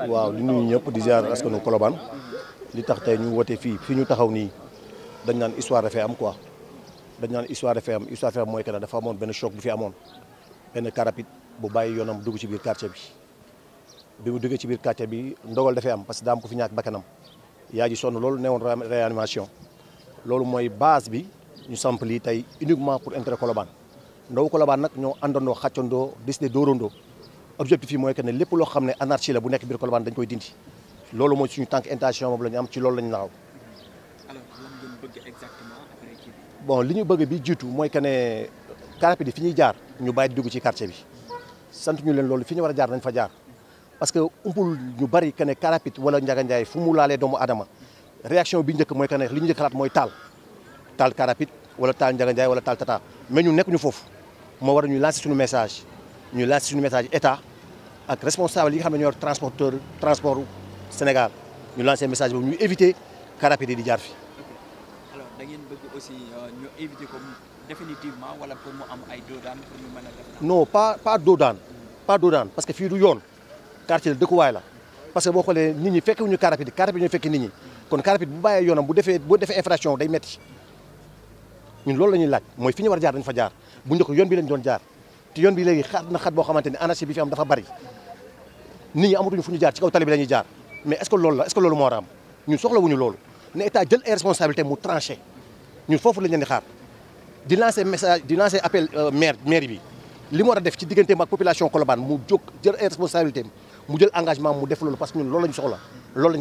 waaw di nuyu ñëpp di ziar askanu Colobane li tax tey ñu wote fii ñu taxaw nii dañ naan histoire dafay am quoi dañ naan histoire dafay am mooy que ne dafa amoon benn choc bu fi amoon benn car rapide bu bàyyi yoonam dugg ci biir quartier bi mu duggee ci biir quartier bi ndogal dafay am parce que daa am ko fi ñàkk bakkanam yaa ji sonn loolu newoon réanimation loolu mooy base bi ñu samp lii tey uniquement pour intérêt Colobane ndaw Colobane nag ñoo àndandoo xàccandoo décidé dóorandoo objectif yi mooy que ne lépp loo xam ne anarchie la bu nekk biir Colobane dañ koy dindi loolu mooy suñu tànk intention moom la ñu am ci loolu la ñu naxaw. alors lan ngeen bëgg exactement après ci bon li ñu bëgg bi jiitu mooy que ne car rapide fi ñuy jaar ñu bàyyi di dugg ci quartier bi sant ñu leen loolu fi ñu war a jaar nañ fa jaar parce que umpul ñu bari que ne car rapide wala Ndiaga Ndiaye fu mu laalee doomu adama réaction bi njëkk mooy que ne li ñu njëkk xalaat mooy taal car rapide wala taal Ndiaga Ndiaye wala taal Tata mais ñu nekk ñu foofu moo war a ñu lancer suñu message état ak responsable yi nga xam ne ñoo yor transport Sénégal ñu lancer message boobu ñu éviter car rapide yi di jaar fi. alors da ngeen bëgg aussi ñu éviter ko définitivement wala pour mu am ay doodaan pour ñu mën a def. non pas doodaan parce que fii du yoon quartier la dëkkuwaay la parce que boo xoolee nit ñi fekkewuñu car rapide ñu fekk nit ñi kon car rapide bu bàyyee yoonam bu defee infraction day metti ñun loolu la ñuy laaj mooy fi ñu war a jaar dañ fa jaar bu njëkk yoon bi lañ doon jaar te yoon bi léegi xat boo xamante ne anarchie bi fi am dafa bari nit ñi amatuñu fu ñu jaar ci kaw tali bi la ñuy jaar mais est-ce que loolu moo war a am ñun soxlawuñu loolu ne état jël ay responsabilité mu tranché ñun foofu lañ leen di xaar di lancer message di lancer appel maire bi li mu war a def ci digganteem ak population Colobane mu jóg jël ay responsabilité mu jël engagement mu def loolu parce que ñun loolu lañu soxla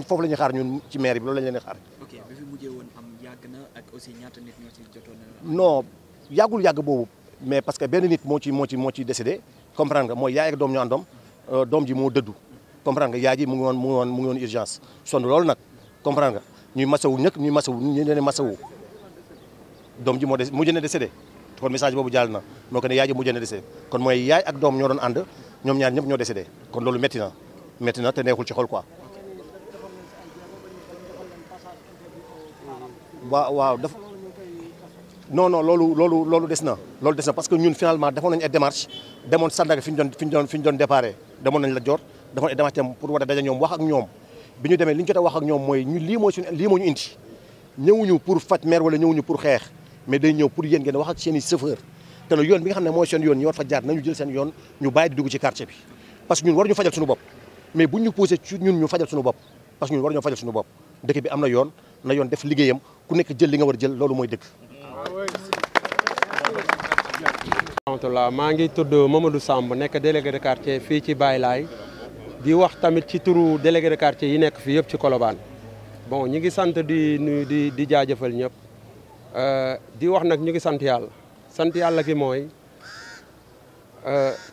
foofu la ñuy xaar ñun ci maire bi loolu lañ leen di xaar. ok bi fi mujjee woon am yàgg na ak aussi ñaata nit ñoo ci jotoon non yàgg boobu mais parce que benn nit moo ci décédé comprendre nga mooy yaay ak doom ñu àndoom doom ji moo dëddu comprendre nga yaay ji mu ngi woon urgence sonn loolu nag comprendre nga ñuy masawu ñu leen masawu doom ji mujj na décédé kon message boobu jàll na moo ko ne yaay ji mujj na décédé kon mooy yaay ak doom ñoo doon ànd ñoom ñaar ñëpp ñoo décédé kon loolu métti na te neexul ci xol quoi. waaw dafa non loolu des na parce que ñun finalement defoon nañu ay démarches demoon Sandaga fi ñu doon déparé demoon nañ la jor defoon ay démarches pour war a daje ñoom wax ak ñoom bi ñu demee li ñu jot a wax ak ñoom mooy ñu lii moo ñu indi ñëwuñu pour faj mer wala ñëwuñu pour xeex mais day ñëw pour yéen ngeen wax ak seen i chauffeur te yoon bi nga xam ne mooy seen yoon ñu war fa jaar nañu jël seen yoon ñu bàyyi di dugg ci quartier bi parce que ñun war ñu fajal suñu bopp mais buñ ñu poussé ci ñun ñu fajal suñu bopp parce que ñun war ñoo fajal suñu bopp dëkk bi am na yoon def liggéeyam ku nekk jël li nga war a jël loolu mooy dëgg. alhamdulilah maa ngi tudd Mamadou Samb nekk délégué de quartier fii ci Baye Laye di wax tamit ci turu délégué de quartier yi nekk fii yëpp ci Colobane bon ñi ngi sant di nuyu di jaajëfal ñëpp di wax nag ñu ngi sant yàlla gi mooy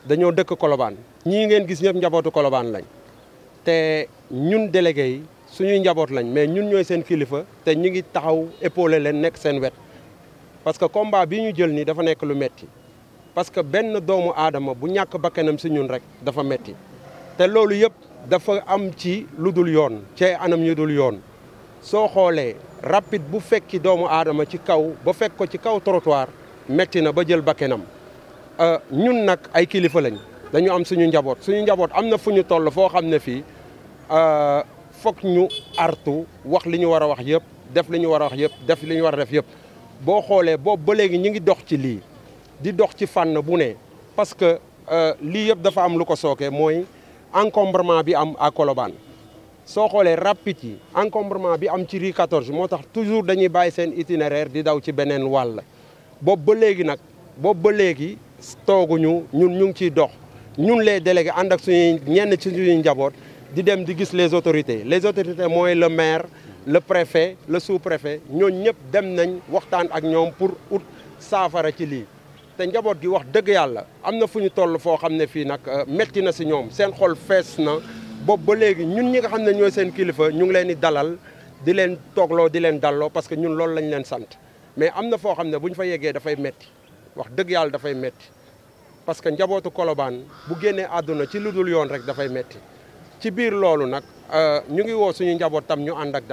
dañoo dëkk Colobane ñii ngeen gis ñëpp njabootu Colobane lañ te ñun délégué yi suñuy njaboot lañ mais ñun ñooy seen kilifa te ñu ngi taxaw épaulé leen nekk seen wet parce que combat bi ñu jël nii dafa nekk lu metti parce que benn doomu aadama bu ñàkk bakkanam si ñun rek dafa metti te loolu yëpp dafa am ci lu dul yoon ci anam ñu dul yoon soo xoolee rapide bu fekki doomu aadama ci kaw ba fekk ko ci kaw trottoir metti na ba jël bakkanam ñun nag ay kilifa lañ dañu am suñu njaboot am na fu ñu toll foo xam ne fii foog ñu artu wax li ñu war a wax yëpp def li ñu war a wax yëpp def li ñu war a def yëpp boo xoolee boobu ba léegi ñu ngi dox ci lii di dox ci fànn bu ne parce que lii yëpp dafa am lu ko sooke mooy encombrement bi am à Colobane soo xoolee rapide yi encombrement bi am ci rue 14 moo tax toujours dañuy bàyyi seen itinéraire di daw ci beneen wàll boobu ba léegi tooguñu ñun ñu ngi ciy dox ñun les délégués ànd ak ñenn ci suñuy njaboot di dem di gis les autorités mooy le maire le préfet le sous-préfet ñooñu ñëpp dem nañ waxtaan ak ñoom pour ut saafara ci lii te njaboot gi wax dëgg yàlla am na fu ñu toll foo xam ne fii nag metti na si ñoom seen xol fees na boobu ba léegi ñun ñi nga xam ne ñooy seen kilifa ñu ngi leen di dalal di leen toogloo di leen dalloo parce que ñun loolu lañ leen sant mais am na foo xam ne bu ñu fa yeggee dafay metti wax dëgg yàlla dafay metti parce que njabootu Colobane bu génnee àdduna ci lu dul yoon rek dafay metti ci biir loolu nag ñu ngi woo suñu njaboot tam ñu ànd ak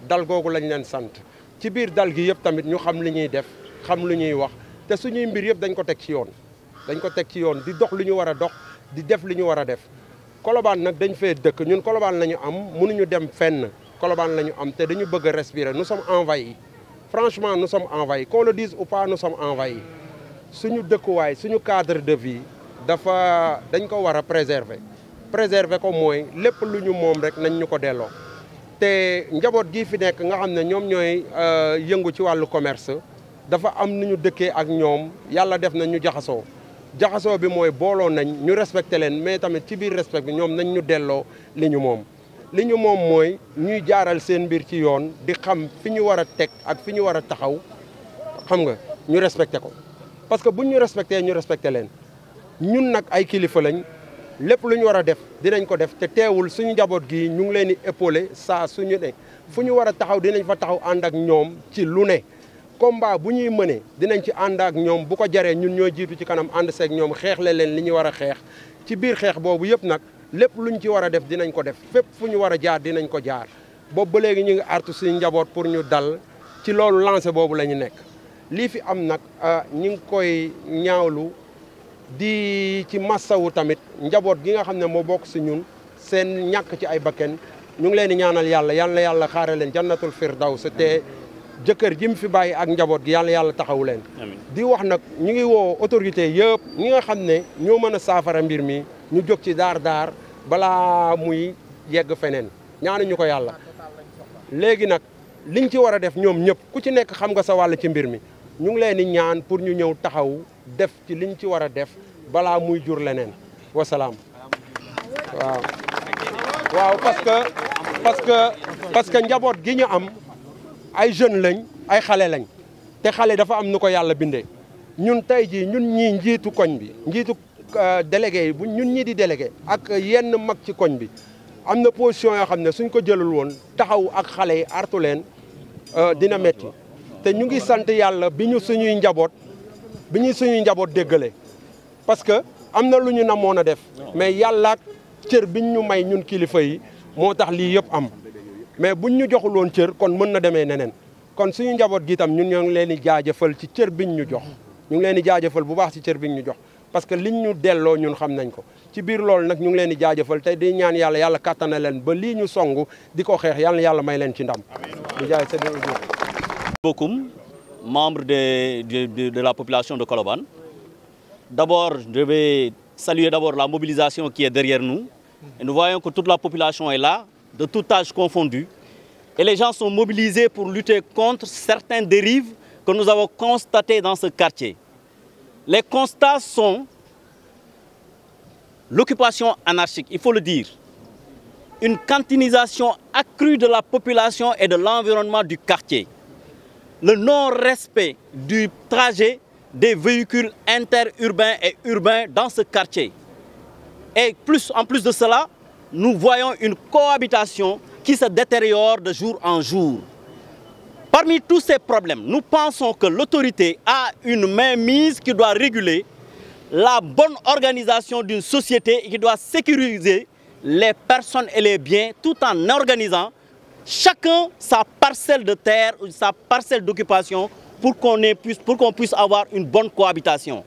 dal googu lañ leen sant ci biir dal gi yëpp tamit ñu xam li ñuy def xam lu ñuy wax te suñuy mbir yëpp dañ ko teg ci yoon di dox lu ñu war a dox di def li ñu war a def Colobane nag dañ fee dëkk ñun Colobane la ñu am mënuñu dem fenn Colobane la ñu am te dañu bëgg a respirer nous sommes envahis franchement nous sommes envahis qu'on le dise ou pas nous sommes envahis suñu dëkkuwaay suñu cadre de vie dañ ko war a préserver ko mooy lépp lu ñu moom rek nañ ñu ko delloo te njaboot gii fi nekk nga xam ne ñoom ñooy yëngu ci wàllu commerce dafa am nu ñu dëkkee ak ñoom yàlla def na ñu jaxasoo bi mooy booloo nañ ñu respecté leen mais tamit ci biir respect bi ñoom nañ ñu delloo li ñu moom mooy ñuy jaaral seen mbir ci yoon di xam fi ñu war a teg ak fi ñu war a taxaw xam nga ñu respecté ko parce que buñ ñu respecté leen ñun nag ay kilifa lañ lépp lu ñu war a def dinañ ko def te teewul suñu njaboot gi ñu ngi leen di épauler saa suñu ne fu ñu war a taxaw dinañ fa taxaw ànd ak ñoom ci lu ne combat bu ñuy mëne dinañ ci ànd ak ñoom bu ko jaree ñun ñoo jiitu ci kanam ànd seeg ñoom xeexle leen li ñu war a xeex ci biir xeex boobu yëpp nag lépp luñ ci war a def dinañ ko def fépp fu ñu war a jaar dinañ ko jaar boobu ba léegi ñu ngi artu suñu njaboot pour ñu dal ci loolu lancé boobu la ñu nekk lii fi am nag ñu ngi koy ñaawlu di ci massawu tamit njaboot gi nga xam ne moo bokk si ñun seen ñàkk ci ay bakken ñu ngi leen di ñaanal yàlla xaare leen jannatul firdaws te jëkkër ji mu fi bàyyi ak njaboot gi yàlla taxawu leen di wax nag ñu ngi woo autorité yëpp ñi nga xam ne ñoo mën a saafara mbir mi ñu jóg ci daar balaa muy yegg feneen ñaanuñu ko yàlla léegi nag liñ ci war a def ñoom ñëpp ku ci nekk xam nga sa wàll ci mbir mi ñu ngi leen di ñaan pour ñu ñëw taxaw def ci liñ ci war a def balaa muy jur leneen wasalaam waaw parce que njaboot gi ñu am ay jeunes lañ ay xale lañ te xale dafa am nu ko yàlla bindee ñun tey jii ñun ñii njiitu koñ bi njiitu délégué yi bu ñun ñii di délégué ak yenn mag ci koñ bi am na position yoo xam ne suñ ko jëlul woon taxaw ak xale yi artu leen dina metti te ñu ngi sant yàlla bi ñu suñuy njaboot déggale parce que am na lu ñu namoon a def mais yàlla ak cër biñ ñu may ñun kilifa yi moo tax lii yëpp am mais buñ ñu joxul woon cër kon mën na demee neneen kon suñu njaboot gi tam ñun ñoo ngi leen di jaajëfal ci cër biñ ñu jox ñu ngi leen di jaajëfal bu baax ci cër biñ ñu jox parce que liñ ñu delloo ñun xam nañ ko ci biir loolu nag ñu ngi leen di jaajëfal te di ñaan yàlla kàttana leen ba lii ñu songu di ko xeex yàlla may leen ci ndam di jaay sa beaucoup membres de la population de Colobane. D'abord, je vais saluer la mobilisation qui est derrière nous. Et nous voyons que toute la population est là, de tout âge confondu. Et les gens sont mobilisés pour lutter contre certaines dérives que nous avons constatées dans ce quartier. Les constats sont l'occupation anarchique, il faut le dire. Une cantinisation accrue de la population et de l'environnement du quartier. Le non-respect du trajet des véhicules interurbains et urbains dans ce quartier. Et en plus de cela, nous voyons une cohabitation qui se détériore de jour en jour. Parmi tous ces problèmes, nous pensons que l'autorité a une mainmise qui doit réguler la bonne organisation d'une société et qui doit sécuriser les personnes et les biens tout en organisant chacun sa parcelle de terre ou sa parcelle d'occupation pour qu'on puisse avoir une bonne cohabitation.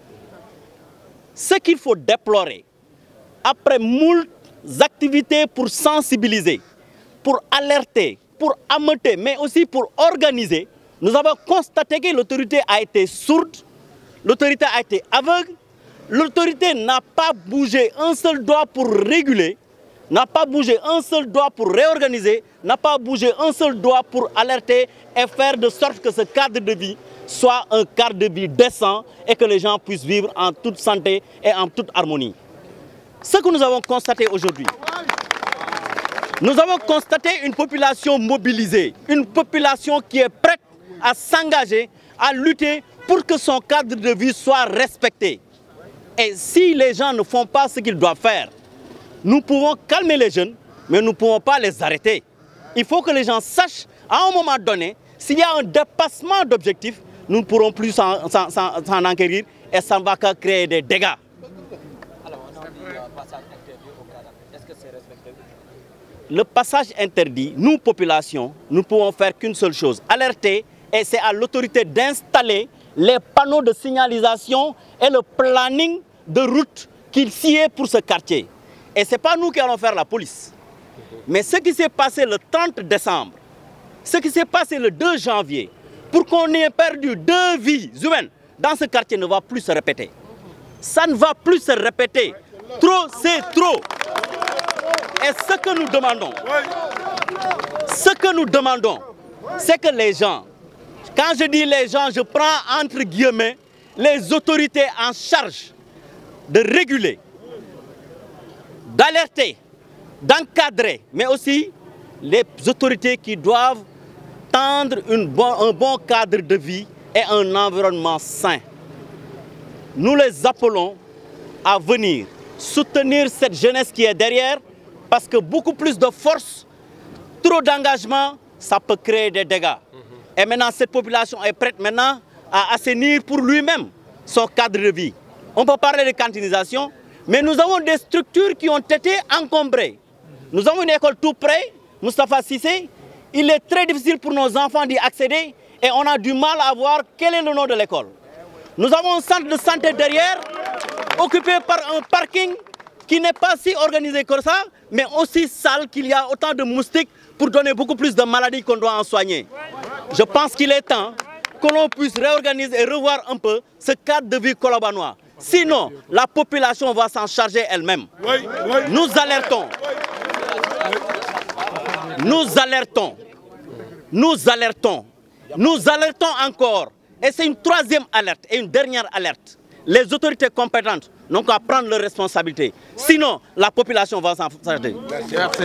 Ce qu'il faut déplorer, après moult activités pour sensibiliser, pour alerter, pour ameuter, mais aussi pour organiser, nous avons constaté que l'autorité a été sourde, l'autorité a été aveugle, l'autorité n'a pas bougé un seul doigt pour réguler, n'a pas bougé un seul doigt pour réorganiser, n'a pas bougé un seul doigt pour alerter et faire de sorte que ce cadre de vie soit un cadre de vie décent et que les gens puissent vivre en toute santé et en toute harmonie. Ce que nous avons constaté aujourd'hui, nous avons constaté une population mobilisée, une population qui est prête à s'engager, à lutter pour que son cadre de vie soit respecté. Et si les gens ne font pas ce qu'ils doivent faire, nous pouvons calmer les jeunes, mais nous ne pouvons pas les arrêter. Il faut que les gens sachent, à un moment donné, s'il y a un dépassement d'objectifs, nous ne pourrons plus s'en enquérir et ça va créer des dégâts. Alors, on a dit passage interdit au cadre. Est-ce que c'est respecté? Le passage interdit, nous, population, nous ne pouvons faire qu'une seule chose, alerter, et c'est à l'autorité d'installer les panneaux de signalisation et le planning de route qu'il sciait pour ce quartier. Et ce n'est pas nous qui allons faire la police. Mais ce qui s'est passé le 30 décembre, ce qui s'est passé le 2 janvier, pour qu'on ait perdu 2 vies humaines dans ce quartier ne va plus se répéter. Ça ne va plus se répéter. Trop, c'est trop. Et ce que nous demandons, c'est que les gens, quand je dis les gens, je prends entre guillemets les autorités en charge de réguler, d'alerter, d'encadrer, mais aussi les autorités qui doivent tendre un bon cadre de vie et un environnement sain. Nous les appelons à venir soutenir cette jeunesse qui est derrière, parce que beaucoup plus de force, trop d'engagement, ça peut créer des dégâts. Et maintenant, cette population est prête maintenant à assainir pour lui-même son cadre de vie. On peut parler de cantinisation, mais nous avons des structures qui ont été encombrées. Nous avons une école tout près, Moustapha Cissé. Il est très difficile pour nos enfants d'y accéder et on a du mal à voir quel est le nom de l'école. Nous avons un centre de santé derrière, occupé par un parking qui n'est pas si organisé que ça, mais aussi sale qu'il y a autant de moustiques pour donner beaucoup plus de maladies qu'on doit en soigner. Je pense qu'il est temps que l'on puisse réorganiser et revoir un peu ce cadre de vie colobanois. Sinon, la population va s'en charger elle-même. Nous alertons. Nous alertons. Nous alertons. Nous alertons encore. Et c'est une troisième alerte et une dernière alerte. Les autorités compétentes n'ont qu'à prendre leurs responsabilités. Sinon, la population va s'en charger. Merci.